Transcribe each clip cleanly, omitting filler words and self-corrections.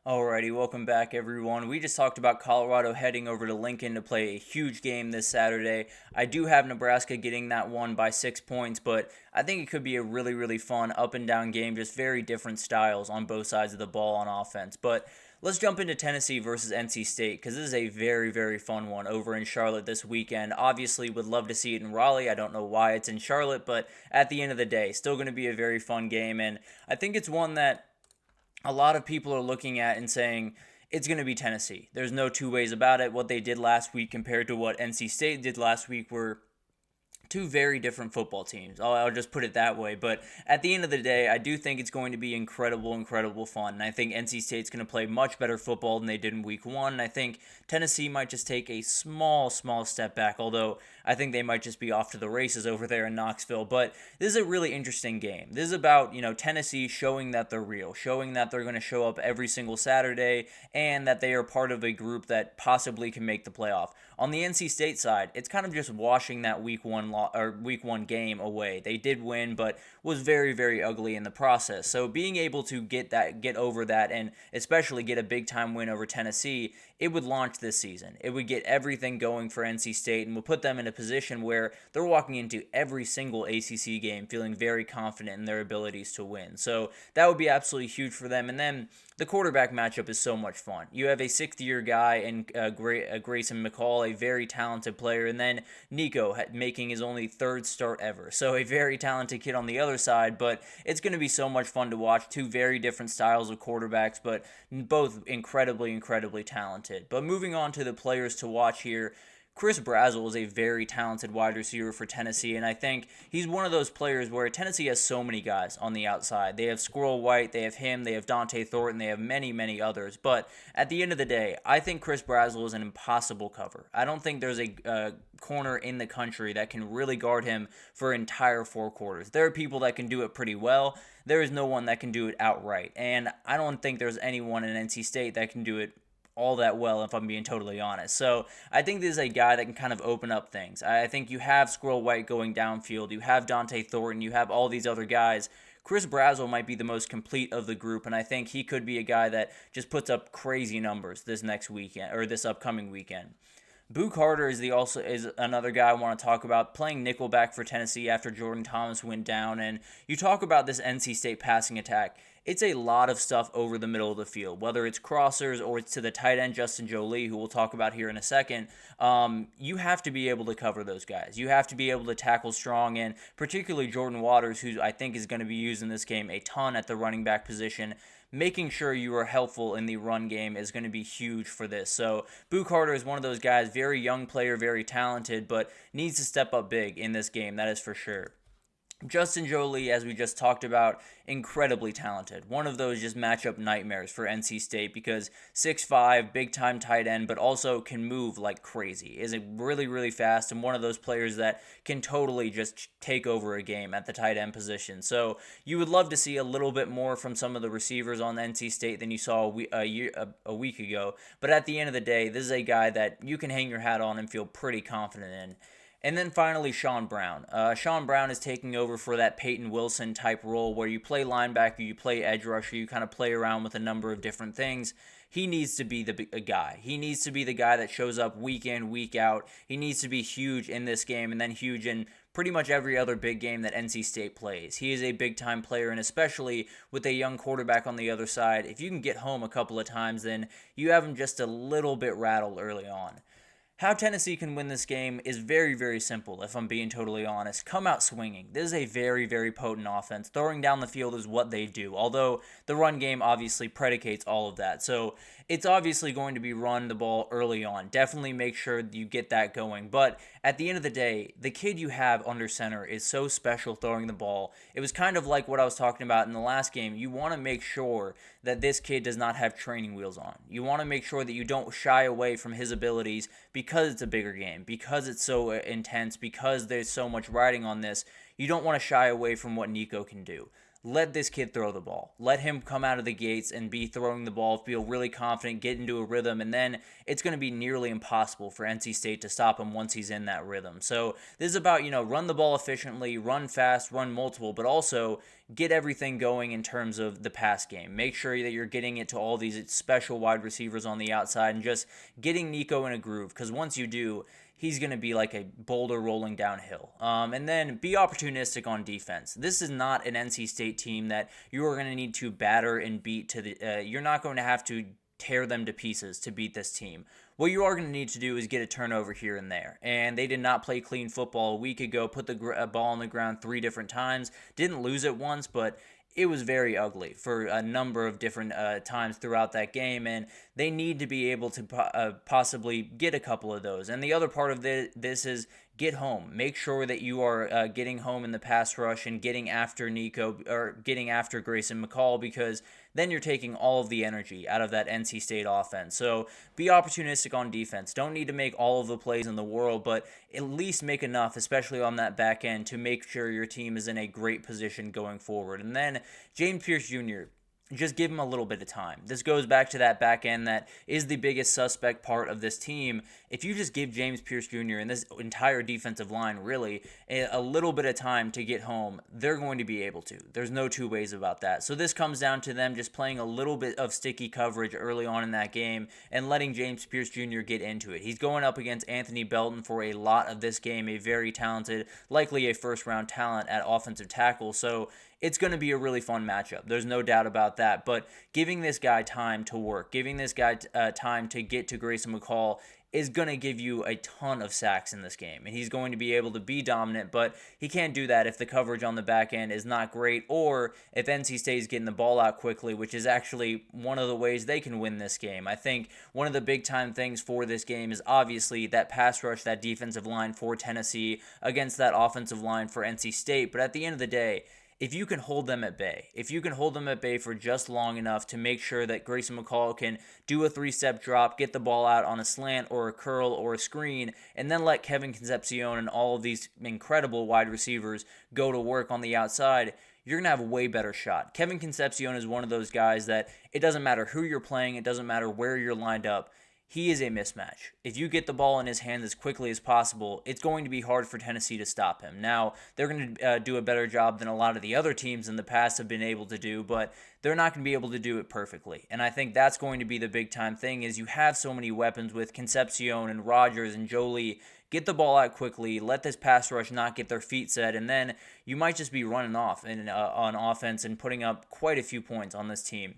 Alrighty, welcome back everyone. We just talked about Colorado heading over to Lincoln to play a huge game this Saturday. I do have Nebraska getting that one by 6 points, but I think it could be a really, really fun up and down game, just very different styles on both sides of the ball on offense. But let's jump into Tennessee versus NC State because this is a very, very fun one over in Charlotte this weekend. Obviously, would love to see it in Raleigh. I don't know why it's in Charlotte, but at the end of the day, still going to be a very fun game, and I think it's one that a lot of people are looking at and saying it's going to be Tennessee. There's no two ways about it. What they did last week compared to what NC State did last week were two very different football teams. I'll just put it that way. But at the end of the day, I do think it's going to be incredible fun. And I think NC State's going to play much better football than they did in week one. And I think Tennessee might just take a small step back, although I think they might just be off to the races over there in Knoxville. But this is a really interesting game. This is about, Tennessee showing that they're real, showing that they're going to show up every single Saturday, and that they are part of a group that possibly can make the playoff. On the NC State side, it's kind of just washing that week one game away. They did win, but was very ugly in the process. So being able to get over that, and especially get a big time win over Tennessee, it would launch this season. It would get everything going for NC State and would put them in a position where they're walking into every single ACC game feeling very confident in their abilities to win. So that would be absolutely huge for them. And then the quarterback matchup is so much fun. You have a sixth-year guy in Grayson McCall, a very talented player, and then Nico making his only third start ever. So a very talented kid on the other side, but it's going to be so much fun to watch. Two very different styles of quarterbacks, but both incredibly talented. But moving on to the players to watch here, Chris Brazzell is a very talented wide receiver for Tennessee, and I think he's one of those players where Tennessee has so many guys on the outside. They have Squirrel White, they have him, they have Dante Thornton, they have many others. But at the end of the day, I think Chris Brazzell is an impossible cover. I don't think there's a corner in the country that can really guard him for entire four quarters. There are people that can do it pretty well. There is no one that can do it outright, and I don't think there's anyone in NC State that can do it all that well, if I'm being totally honest. So I think this is a guy that can kind of open up things. I think you have Squirrel White going downfield, you have Dante Thornton, you have all these other guys. Chris Brazzell might be the most complete of the group, and I think he could be a guy that just puts up crazy numbers this next weekend, or this upcoming weekend. Boo Carter is another guy I want to talk about, playing nickelback for Tennessee after Jordan Thomas went down. And you talk about this NC State passing attack. It's a lot of stuff over the middle of the field, whether it's crossers or it's to the tight end Justin Jolie, who we'll talk about here in a second. You have to be able to cover those guys. You have to be able to tackle strong, and particularly Jordan Waters, who I think is going to be used in this game a ton at the running back position. Making sure you are helpful in the run game is going to be huge for this. So Boo Carter is one of those guys, very young player, very talented, but needs to step up big in this game, that is for sure. Justin Jolie, as we just talked about, incredibly talented. One of those just matchup nightmares for NC State because 6'5", big-time tight end, but also can move like crazy. Is really fast, and one of those players that can totally just take over a game at the tight end position. So you would love to see a little bit more from some of the receivers on NC State than you saw a week ago. But at the end of the day, this is a guy that you can hang your hat on and feel pretty confident in. And then finally, Sean Brown. Sean Brown is taking over for that Peyton Wilson type role where you play linebacker, you play edge rusher, you kind of play around with a number of different things. He needs to be the guy. He needs to be the guy that shows up week in, week out. He needs to be huge in this game and then huge in pretty much every other big game that NC State plays. He is a big-time player, and especially with a young quarterback on the other side, if you can get home a couple of times, then you have him just a little bit rattled early on. How Tennessee can win this game is very simple, if I'm being totally honest. Come out swinging. This is a very potent offense. Throwing down the field is what they do, although the run game obviously predicates all of that. So it's obviously going to be run the ball early on. Definitely make sure you get that going. But at the end of the day, the kid you have under center is so special throwing the ball. It was kind of like what I was talking about in the last game. You want to make sure that this kid does not have training wheels on. You want to make sure that you don't shy away from his abilities because it's a bigger game, because it's so intense, because there's so much riding on this. You don't want to shy away from what Nico can do. let this kid throw the ball. Let him come out of the gates and be throwing the ball, feel really confident, get into a rhythm, and then it's going to be nearly impossible for NC State to stop him once he's in that rhythm. So this is about, run the ball efficiently, run fast, run multiple, but also get everything going in terms of the pass game. Make sure that you're getting it to all these special wide receivers on the outside and just getting Nico in a groove, because once you do, he's going to be like a boulder rolling downhill. And then be opportunistic on defense. This is not an NC State team that you are going to need to batter and beat to the. You're not going to have to tear them to pieces to beat this team. What you are going to need to do is get a turnover here and there. And they did not play clean football a week ago, put the ball on the ground 3 different times, didn't lose it once, but it was very ugly for a number of different times throughout that game, and they need to be able to possibly get a couple of those. And the other part of this is get home. Make sure that you are getting home in the pass rush and getting after Nico or getting after Grayson McCall, because then you're taking all of the energy out of that NC State offense. So be opportunistic on defense. Don't need to make all of the plays in the world, but at least make enough, especially on that back end, to make sure your team is in a great position going forward. And then James Pierce Jr., just give him a little bit of time. This goes back to that back end that is the biggest suspect part of this team. If you just give James Pierce Jr. and this entire defensive line really a little bit of time to get home, they're going to be able to. There's no two ways about that. So this comes down to them just playing a little bit of sticky coverage early on in that game and letting James Pierce Jr. get into it. He's going up against Anthony Belton for a lot of this game, a very talented, likely a first-round talent at offensive tackle. So it's going to be a really fun matchup. There's no doubt about that. But giving this guy time to work, giving this guy time to get to Grayson McCall is going to give you a ton of sacks in this game. And he's going to be able to be dominant, but he can't do that if the coverage on the back end is not great, or if NC State is getting the ball out quickly, which is actually one of the ways they can win this game. I think one of the big-time things for this game is obviously that pass rush, that defensive line for Tennessee against that offensive line for NC State. But at the end of the day, if you can hold them at bay, for just long enough to make sure that Grayson McCall can do a 3-step drop, get the ball out on a slant or a curl or a screen, and then let Kevin Concepcion and all of these incredible wide receivers go to work on the outside, you're going to have a way better shot. Kevin Concepcion is one of those guys that it doesn't matter who you're playing, it doesn't matter where you're lined up. He is a mismatch. If you get the ball in his hands as quickly as possible, it's going to be hard for Tennessee to stop him. Now, they're going to do a better job than a lot of the other teams in the past have been able to do, but they're not going to be able to do it perfectly. And I think that's going to be the big-time thing is you have so many weapons with Concepcion and Rogers and Jolie. Get the ball out quickly, let this pass rush not get their feet set, and then you might just be running off on offense and putting up quite a few points on this team.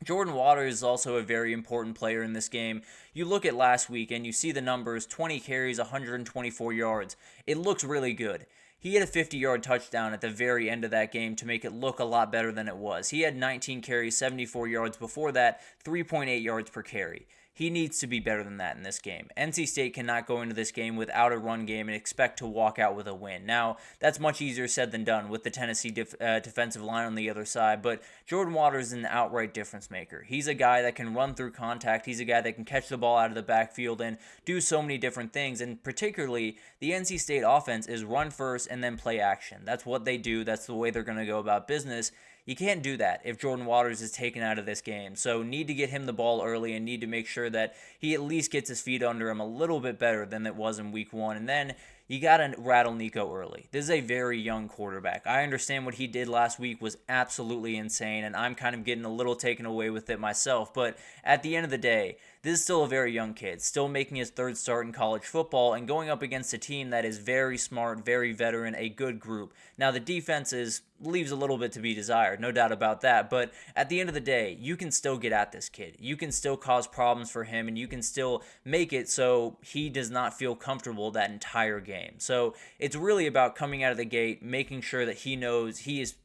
Jordan Waters is also a very important player in this game. You look at last week and you see the numbers, 20 carries, 124 yards. It looks really good. He had a 50-yard touchdown at the very end of that game to make it look a lot better than it was. He had 19 carries, 74 yards before that, 3.8 yards per carry. He needs to be better than that in this game. NC State cannot go into this game without a run game and expect to walk out with a win. Now, that's much easier said than done with the Tennessee defensive line on the other side, but Jordan Waters is an outright difference maker. He's a guy that can run through contact. He's a guy that can catch the ball out of the backfield and do so many different things, and particularly the NC State offense is run first and then play action. That's what they do. That's the way they're going to go about business. You can't do that if Jordan Waters is taken out of this game. So need to get him the ball early and need to make sure that he at least gets his feet under him a little bit better than it was in week 1. And then you got to rattle Nico early. This is a very young quarterback. I understand what he did last week was absolutely insane, and I'm kind of getting a little taken away with it myself. But at the end of the day, this is still a very young kid, still making his third start in college football and going up against a team that is very smart, very veteran, a good group. Now, the defense leaves a little bit to be desired, no doubt about that. But at the end of the day, you can still get at this kid. You can still cause problems for him, and you can still make it so he does not feel comfortable that entire game. So it's really about coming out of the gate, making sure that he knows he is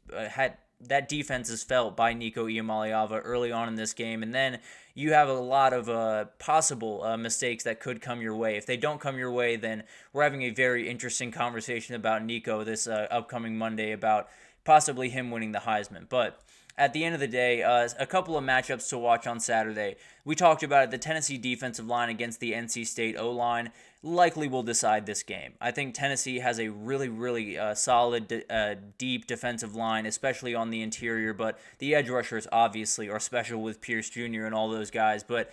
that defense is felt by Nico Iamaleava early on in this game, and then you have a lot of possible mistakes that could come your way. If they don't come your way, then we're having a very interesting conversation about Nico this upcoming Monday about possibly him winning the Heisman. But at the end of the day, a couple of matchups to watch on Saturday. We talked about it, the Tennessee defensive line against the NC State O-line likely will decide this game. I think Tennessee has a really solid, deep defensive line, especially on the interior, but the edge rushers obviously are special with Pierce Jr. and all those guys, but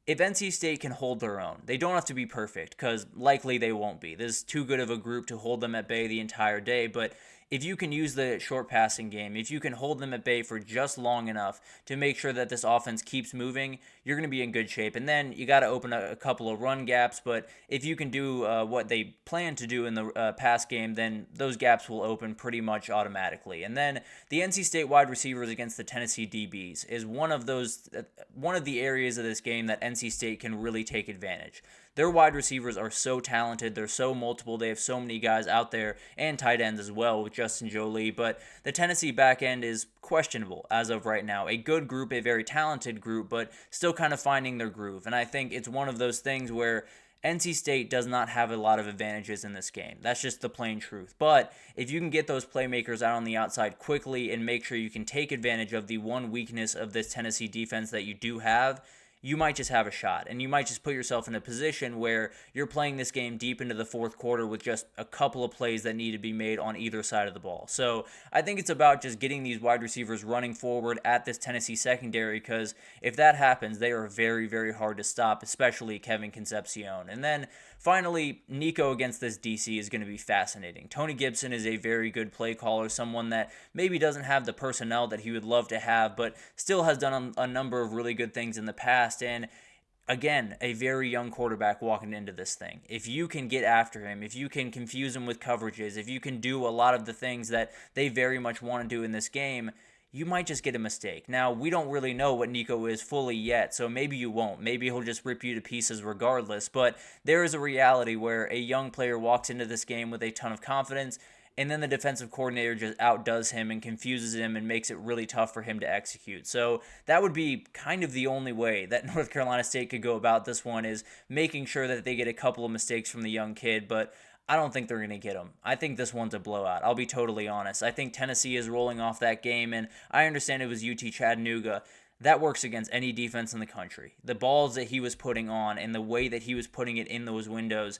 if NC State can hold their own, they don't have to be perfect, because likely they won't be. This is too good of a group to hold them at bay the entire day, but if you can use the short passing game, if you can hold them at bay for just long enough to make sure that this offense keeps moving, you're going to be in good shape. And then you got to open a couple of run gaps, but if you can do what they plan to do in the pass game, then those gaps will open pretty much automatically. And then the NC State wide receivers against the Tennessee DBs is one of the areas of this game that NC State can really take advantage. Their wide receivers are so talented. They're so multiple. They have so many guys out there, and tight ends as well with Justin Jolie. But the Tennessee back end is questionable as of right now. A good group, a very talented group, but still kind of finding their groove. And I think it's one of those things where NC State does not have a lot of advantages in this game. That's just the plain truth. But if you can get those playmakers out on the outside quickly and make sure you can take advantage of the one weakness of this Tennessee defense that you do have, you might just have a shot, and you might just put yourself in a position where you're playing this game deep into the fourth quarter with just a couple of plays that need to be made on either side of the ball. So I think it's about just getting these wide receivers running forward at this Tennessee secondary, because if that happens, they are very hard to stop, especially Kevin Concepcion. And then finally, Nico against this DC is going to be fascinating. Tony Gibson is a very good play caller, someone that maybe doesn't have the personnel that he would love to have, but still has done a number of really good things in the past. And again, a very young quarterback walking into this thing. If you can get after him, if you can confuse him with coverages, if you can do a lot of the things that they very much want to do in this game, you might just get a mistake. Now, we don't really know what Nico is fully yet, so maybe you won't. Maybe he'll just rip you to pieces regardless, but there is a reality where a young player walks into this game with a ton of confidence, and then the defensive coordinator just outdoes him and confuses him and makes it really tough for him to execute. So that would be kind of the only way that North Carolina State could go about this one, is making sure that they get a couple of mistakes from the young kid, but I don't think they're going to get them. I think this one's a blowout. I'll be totally honest. I think Tennessee is rolling off that game, and I understand it was UT Chattanooga. That works against any defense in the country. The balls that he was putting on and the way that he was putting it in those windows,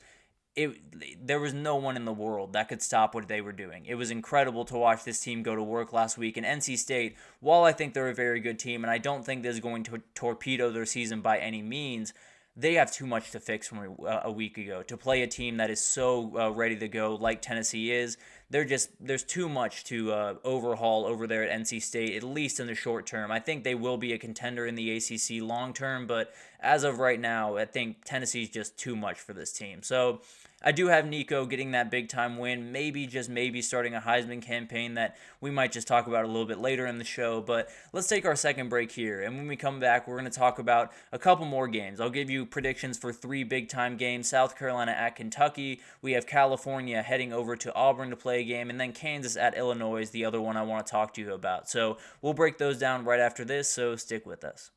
there was no one in the world that could stop what they were doing. It was incredible to watch this team go to work last week. And NC State, while I think they're a very good team, and I don't think this is going to torpedo their season by any means, they have too much to fix from a week ago. To play a team that is so ready to go like Tennessee is, there's too much to overhaul over there at NC State, at least in the short term. I think they will be a contender in the ACC long term, but as of right now, I think Tennessee's just too much for this team. So I do have Nico getting that big-time win, maybe starting a Heisman campaign that we might just talk about a little bit later in the show. But let's take our second break here, and when we come back, we're going to talk about a couple more games. I'll give you predictions for 3 big-time games: South Carolina at Kentucky, we have California heading over to Auburn to play a game, and then Kansas at Illinois is the other one I want to talk to you about. So we'll break those down right after this, so stick with us.